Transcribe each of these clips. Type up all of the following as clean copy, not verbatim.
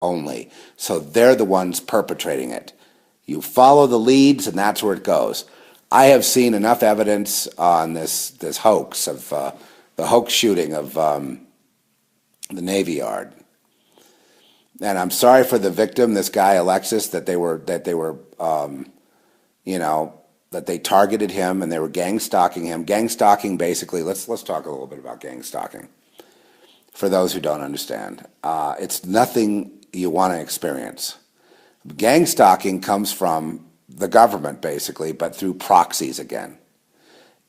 only. So they're the ones perpetrating it. You follow the leads, and that's where it goes. I have seen enough evidence on this hoax of the hoax shooting of the Navy Yard, and I'm sorry for the victim, this guy Alexis, that they targeted him and they were gang stalking him. Gang stalking, basically, let's talk a little bit about gang stalking. For those who don't understand, it's nothing you want to experience. Gang stalking comes from the government, basically, but through proxies again.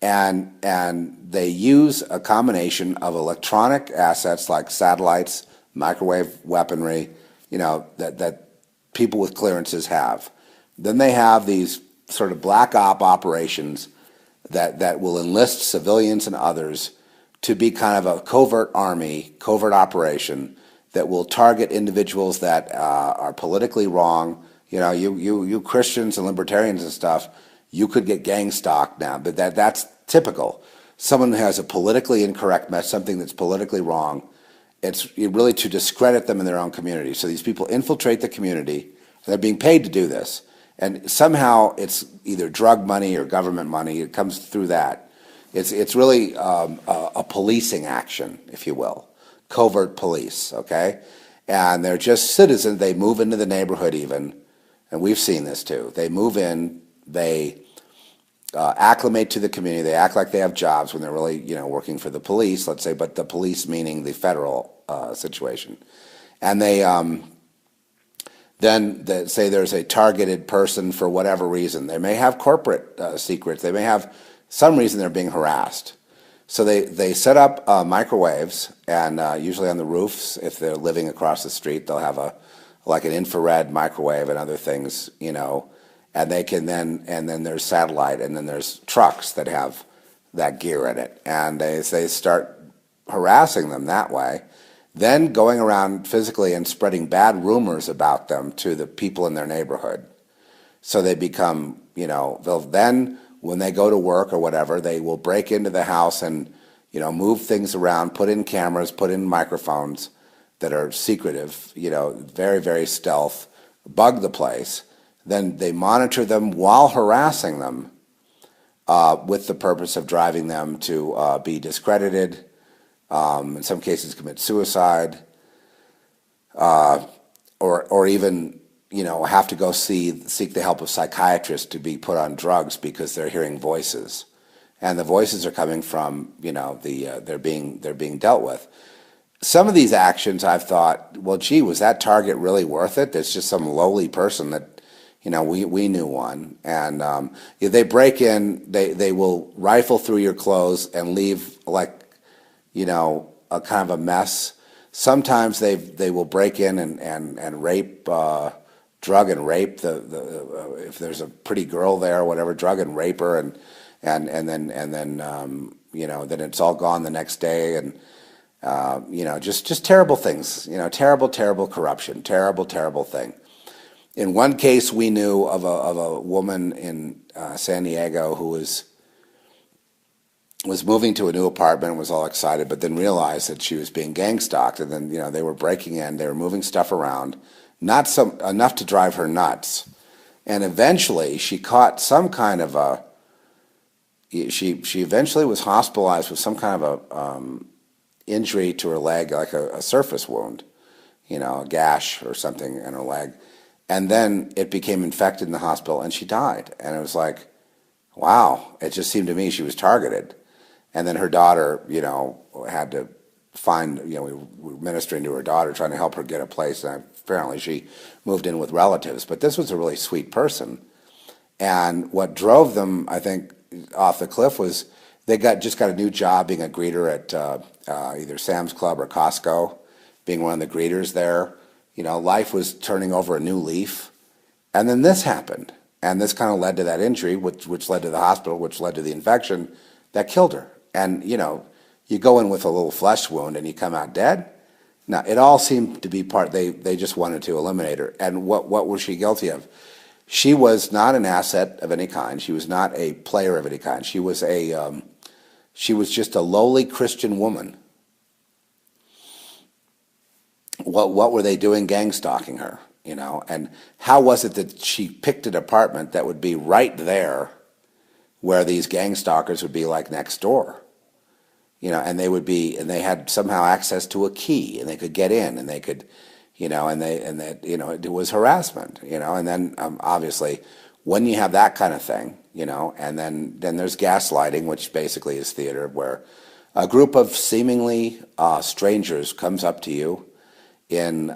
And they use a combination of electronic assets like satellites, microwave weaponry, that people with clearances have. Then they have these sort of black op operations that will enlist civilians and others to be kind of a covert army, covert operation that will target individuals that are politically wrong. You Christians and libertarians and stuff, you could get gang stalked now, but that's typical. Someone who has a politically incorrect message, something that's politically wrong, it's really to discredit them in their own community. So these people infiltrate the community. They're being paid to do this. And somehow it's either drug money or government money. It comes through that. It's really a policing action, if you will, covert police, okay? And they're just citizens. They move into the neighborhood even, and we've seen this too. They move in, they acclimate to the community. They act like they have jobs when they're really, working for the police, let's say, but the police meaning the federal situation. And they then they say there's a targeted person for whatever reason. They may have corporate secrets. They may have some reason they're being harassed. So they set up microwaves, and usually on the roofs, if they're living across the street, they'll have like an infrared microwave and other things, and they can and then there's satellite, and then there's trucks that have that gear in it, and they start harassing them that way, then going around physically and spreading bad rumors about them to the people in their neighborhood. So they become, they'll then, when they go to work or whatever, they will break into the house and, move things around, put in cameras, put in microphones that are secretive, very, very stealth, bug the place. Then they monitor them while harassing them with the purpose of driving them to be discredited, in some cases commit suicide, or even, have to go seek the help of psychiatrists to be put on drugs because they're hearing voices, and the voices are coming from they're being dealt with. Some of these actions I've thought, well, gee, was that target really worth it? There's just some lowly person that we knew one, and they break in, they will rifle through your clothes and leave like a kind of a mess. Sometimes they will break in and rape. Drug and rape if there's a pretty girl there or whatever, drug and rape her, and then it's all gone the next day, and just terrible things, terrible corruption, terrible thing. In one case, we knew of a woman in San Diego who was moving to a new apartment and was all excited, but then realized that she was being gang stalked, and then they were breaking in, they were moving stuff around. Not enough to drive her nuts, and eventually she caught some kind of she eventually was hospitalized with some kind of a injury to her leg, like a surface wound, a gash or something in her leg, and then it became infected in the hospital, and she died. And it was like, wow! It just seemed to me she was targeted, and then her daughter, had to find, we were ministering to her daughter, trying to help her get a place, and apparently she moved in with relatives. But this was a really sweet person, and what drove them, I think, off the cliff was they just got a new job being a greeter at either Sam's Club or Costco, being one of the greeters there. Life was turning over a new leaf, and then this happened, and this kind of led to that injury, which led to the hospital, which led to the infection that killed her. And you go in with a little flesh wound and you come out dead. Now, it all seemed to be they just wanted to eliminate her. And what was she guilty of? She was not an asset of any kind. She was not a player of any kind. She was just a lowly Christian woman. what were they doing gang stalking her, you know? And how was it that she picked an apartment that would be right there where these gang stalkers would be like next door? You know, and they had somehow access to a key, and they could get in, and they could, you know, it was harassment, you know. And then obviously, when you have that kind of thing, you know, and then there's gaslighting, which basically is theater, where a group of seemingly strangers comes up to you in,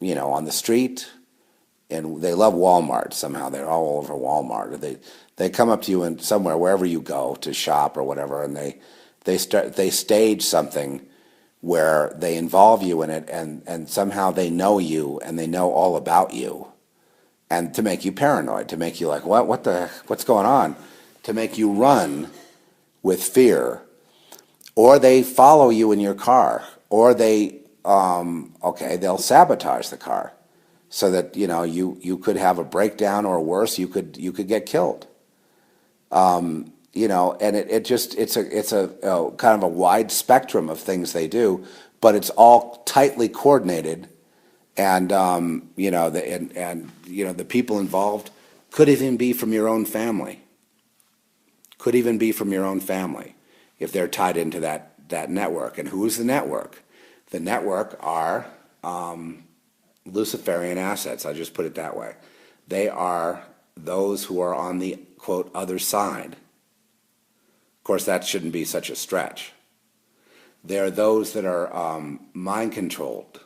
you know, on the street, and they love Walmart somehow. They're all over Walmart. They come up to you in somewhere, wherever you go to shop or whatever, and they stage something where they involve you in it, and somehow they know you and they know all about you, and to make you paranoid, to make you like, what's going on, to make you run with fear, or they follow you in your car, or they'll sabotage the car, so that, you know, you could have a breakdown, or worse, you could get killed. You know, and it's a kind of a wide spectrum of things they do, but it's all tightly coordinated, and you know, you know, the people involved could even be from your own family. Could even be from your own family if they're tied into that network. And who is the network? The network are Luciferian assets. I'll just put it that way. They are those who are on the, quote, other side. Of course, that shouldn't be such a stretch. They are those that are mind-controlled.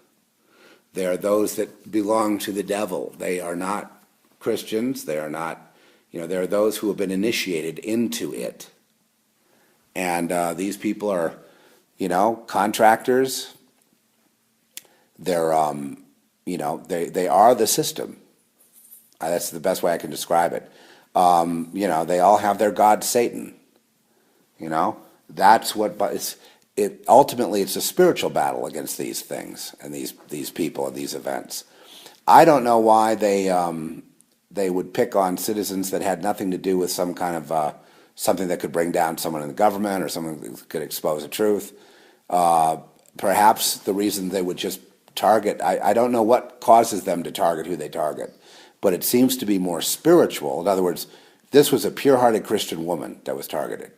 They are those that belong to the devil. They are not Christians. They are not, you know, they are those who have been initiated into it. And these people are, you know, contractors. They're, you know, they are the system. That's the best way I can describe it. You know, they all have their god Satan. You know, that's what. But ultimately it's a spiritual battle against these things and these people and these events. I don't know why they would pick on citizens that had nothing to do with some kind of something that could bring down someone in the government or someone that could expose the truth. Perhaps the reason they would just target, I don't know what causes them to target who they target, but it seems to be more spiritual. In other words, this was a pure-hearted Christian woman that was targeted.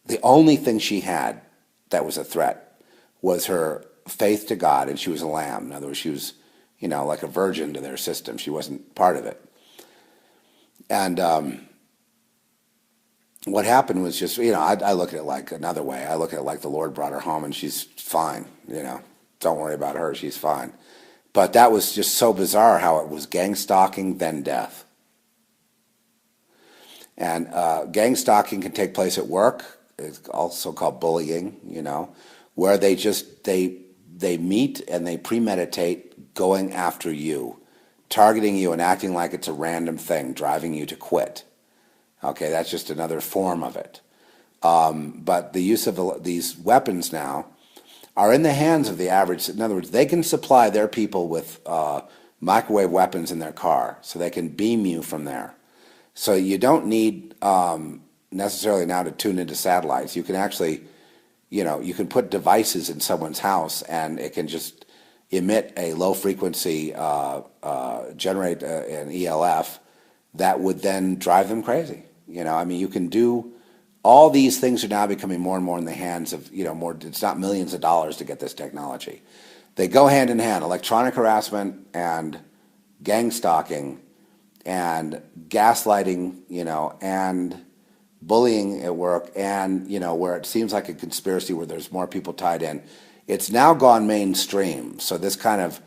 The only thing she had that was a threat was her faith to God, and she was a lamb. In other words, she was, you know, like a virgin to their system. She wasn't part of it. And what happened was just, you know, I look at it like another way. I look at it like the Lord brought her home, and she's fine, you know. Don't worry about her, she's fine. But that was just so bizarre how it was gang stalking, then death. And gang stalking can take place at work. It's also called bullying, you know, where they meet and they premeditate going after you, targeting you and acting like it's a random thing, driving you to quit. Okay, that's just another form of it. But the use of these weapons now are in the hands of the average. In other words, they can supply their people with microwave weapons in their car, so they can beam you from there. So you don't need necessarily now to tune into satellites. You can actually, you know, you can put devices in someone's house, and it can just emit a low frequency, generate an ELF that would then drive them crazy. You know, I mean, you can do. All these things are now becoming more and more in the hands of, you know, more. It's not millions of dollars to get this technology. They go hand in hand: electronic harassment and gang stalking and gaslighting, you know, and bullying at work, and, you know, where it seems like a conspiracy where there's more people tied in. It's now gone mainstream. So this kind of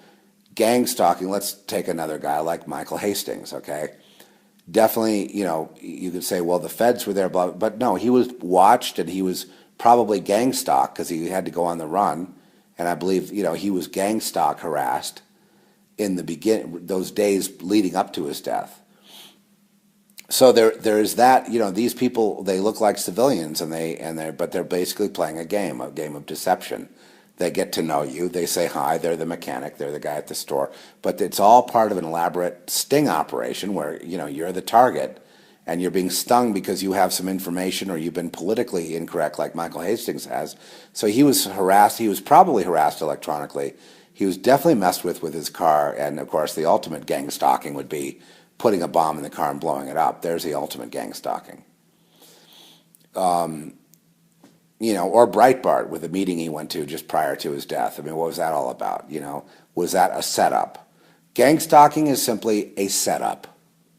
gang stalking, let's take another guy like Michael Hastings, okay? Definitely, you know, you could say, well, the feds were there, blah, but no, he was watched, and he was probably gang stalked because he had to go on the run. And I believe, you know, he was gang stalk harassed in the those days leading up to his death. So there's that, you know, these people, they look like civilians, but they're basically playing a game of deception. They get to know you, they say hi, they're the mechanic, they're the guy at the store, but it's all part of an elaborate sting operation where, you know, you're the target, and you're being stung because you have some information or you've been politically incorrect like Michael Hastings has. So he was harassed. He was probably harassed electronically. He was definitely messed with his car, and of course the ultimate gang stalking would be putting a bomb in the car and blowing it up. There's the ultimate gang stalking. You know, or Breitbart with a meeting he went to just prior to his death. I mean, what was that all about? You know, was that a setup? Gang stalking is simply a setup.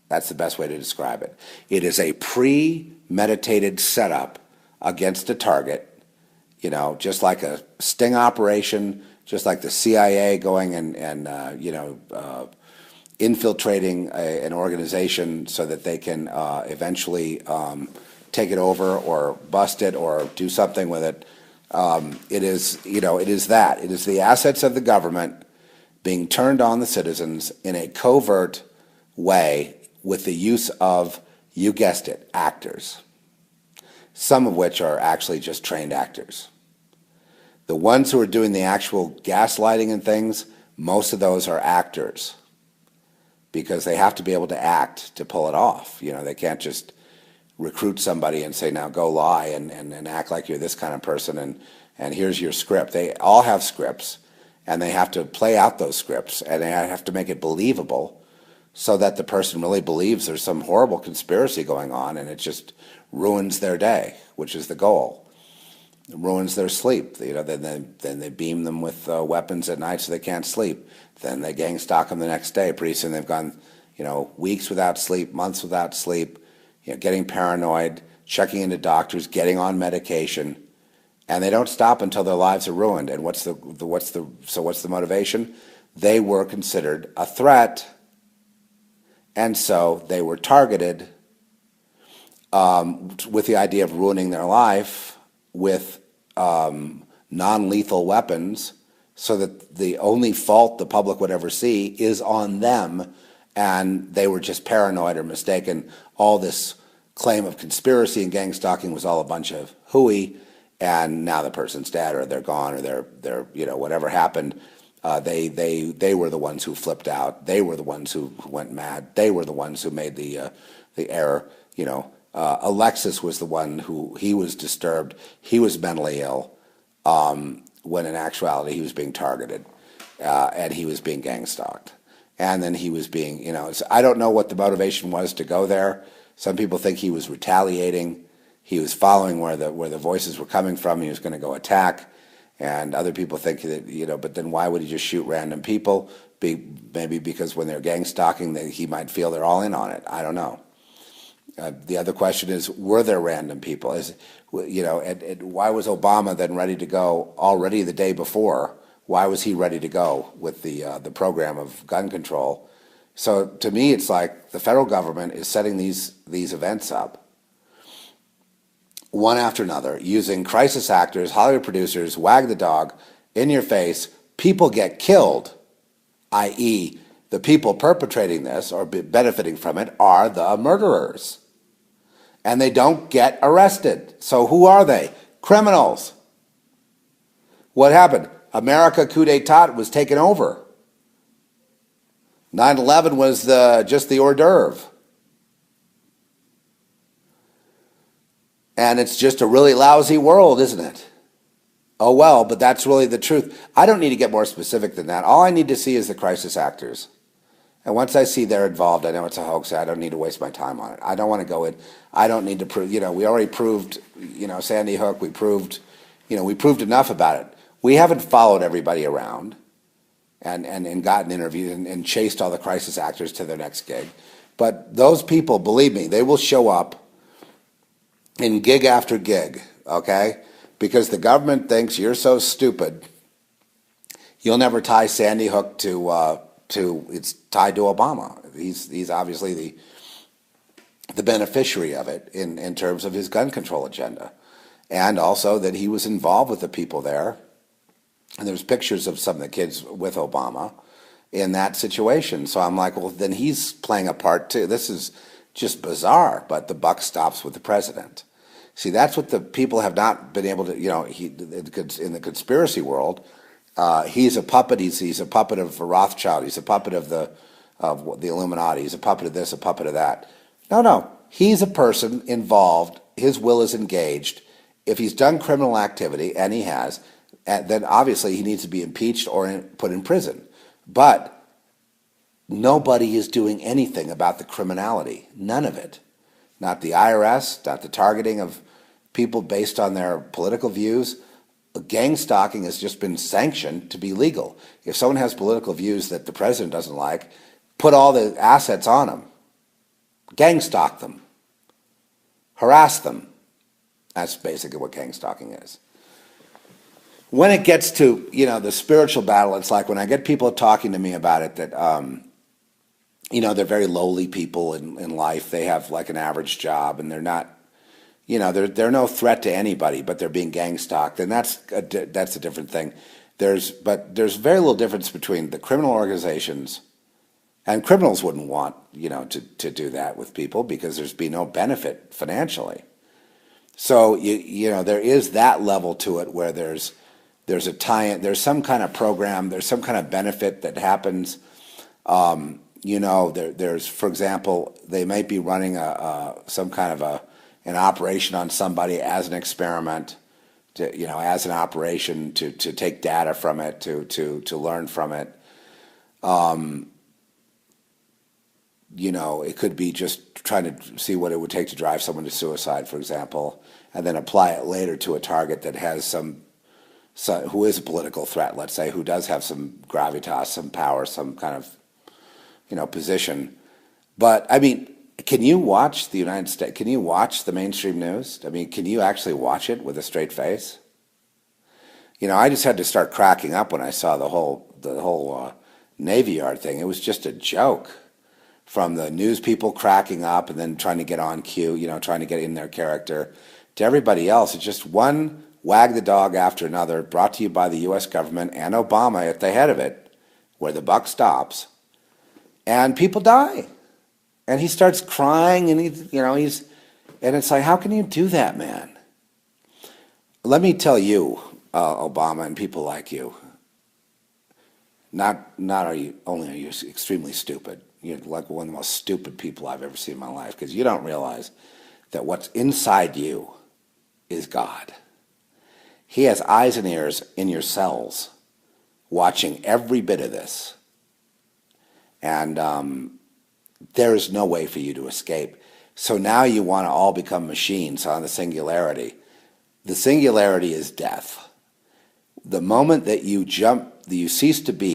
That's the best way to describe it. It is a premeditated setup against a target, you know, just like a sting operation, just like the CIA going and infiltrating an organization so that they can eventually take it over or bust it or do something with it. It is that. It is the assets of the government being turned on the citizens in a covert way with the use of, you guessed it, actors, some of which are actually just trained actors. The ones who are doing the actual gaslighting and things, most of those are actors because they have to be able to act to pull it off. You know, they can't just recruit somebody and say, now go lie and act like you're this kind of person and here's your script. They all have scripts and they have to play out those scripts and they have to make it believable so that the person really believes there's some horrible conspiracy going on and it just ruins their day, which is the goal. It ruins their sleep. You know, then they beam them with weapons at night so they can't sleep. Then they gang stalk them the next day. Pretty soon they've gone, you know, weeks without sleep, months without sleep, you know, getting paranoid, checking into doctors, getting on medication, and they don't stop until their lives are ruined. And what's the motivation? They were considered a threat, and so they were targeted with the idea of ruining their life with non-lethal weapons, so that the only fault the public would ever see is on them, and they were just paranoid or mistaken. All this claim of conspiracy and gang stalking was all a bunch of hooey, and now the person's dead or they're gone or they're you know, whatever happened. They were the ones who flipped out. They were the ones who went mad. They were the ones who made the error. You know, Alexis was the one who, he was disturbed. He was mentally ill when in actuality he was being targeted and he was being gang stalked. And then he was being, you know, I don't know what the motivation was to go there. Some people think he was retaliating. He was following where the voices were coming from. He was going to go attack. And other people think that, you know, but then why would he just shoot random people? Maybe because when they're gang stalking, he might feel they're all in on it. I don't know. The other question is, were there random people? You know, and why was Obama then ready to go already the day before? Why was he ready to go with the program of gun control? So to me, it's like the federal government is setting these events up, one after another, using crisis actors, Hollywood producers, wag the dog, in your face. People get killed, i.e., the people perpetrating this or benefiting from it are the murderers. And they don't get arrested. So who are they? Criminals. What happened? America coup d'etat was taken over. 9/11 was just the hors d'oeuvre. And it's just a really lousy world, isn't it? Oh well, but that's really the truth. I don't need to get more specific than that. All I need to see is the crisis actors. And once I see they're involved, I know it's a hoax. I don't need to waste my time on it. I don't want to go in. I don't need to prove, you know, we already proved, you know, Sandy Hook. We proved enough about it. We haven't followed everybody around and gotten interviewed and chased all the crisis actors to their next gig. But those people, believe me, they will show up in gig after gig, okay? Because the government thinks you're so stupid, you'll never tie Sandy Hook to it's tied to Obama. He's obviously the beneficiary of it in terms of his gun control agenda. And also that he was involved with the people there. And there's pictures of some of the kids with Obama in that situation. So I'm like, well, then he's playing a part too. This is just bizarre, but the buck stops with the president. See, that's what the people have not been able to, you know, in the conspiracy world, he's a puppet. He's a puppet of Rothschild. He's a puppet of the Illuminati. He's a puppet of this, a puppet of that. No. he's a person involved, his will is engaged. If he's done criminal activity, and he has, then obviously he needs to be impeached or put in prison. But nobody is doing anything about the criminality. None of it. Not the IRS, not the targeting of people based on their political views. Gang stalking has just been sanctioned to be legal. If someone has political views that the president doesn't like, put all the assets on them. Gang stalk them. Harass them. That's basically what gang stalking is. When it gets to, the spiritual battle, it's like when I get people talking to me about it that, they're very lowly people in life. They have like an average job and they're not, they're no threat to anybody, but they're being gang stalked. And that's a different thing. There's very little difference between the criminal organizations, and criminals wouldn't want, to do that with people because there's be no benefit financially. So, there is that level to it where there's a tie-in, there's some kind of program, there's some kind of benefit that happens. There's, for example, they might be running some kind of an operation on somebody as an experiment, as an operation to take data from it, to learn from it. It could be just trying to see what it would take to drive someone to suicide, for example, and then apply it later to a target that has who is a political threat, let's say, who does have some gravitas, some power, some kind of, position. But, I mean, can you watch the United States? Can you watch the mainstream news? I mean, can you actually watch it with a straight face? I just had to start cracking up when I saw the whole Navy Yard thing. It was just a joke. From the news people cracking up and then trying to get on cue, trying to get in their character, to everybody else. It's just one wag the dog after another, brought to you by the U.S. government and Obama at the head of it, where the buck stops. And people die. And he starts crying, and and it's like, how can you do that, man? Let me tell you, Obama and people like you, not only are you extremely stupid, you're like one of the most stupid people I've ever seen in my life, because you don't realize that what's inside you is God. He has eyes and ears in your cells watching every bit of this. And there is no way for you to escape. So now you want to all become machines on the singularity. The singularity is death. The moment that you cease to be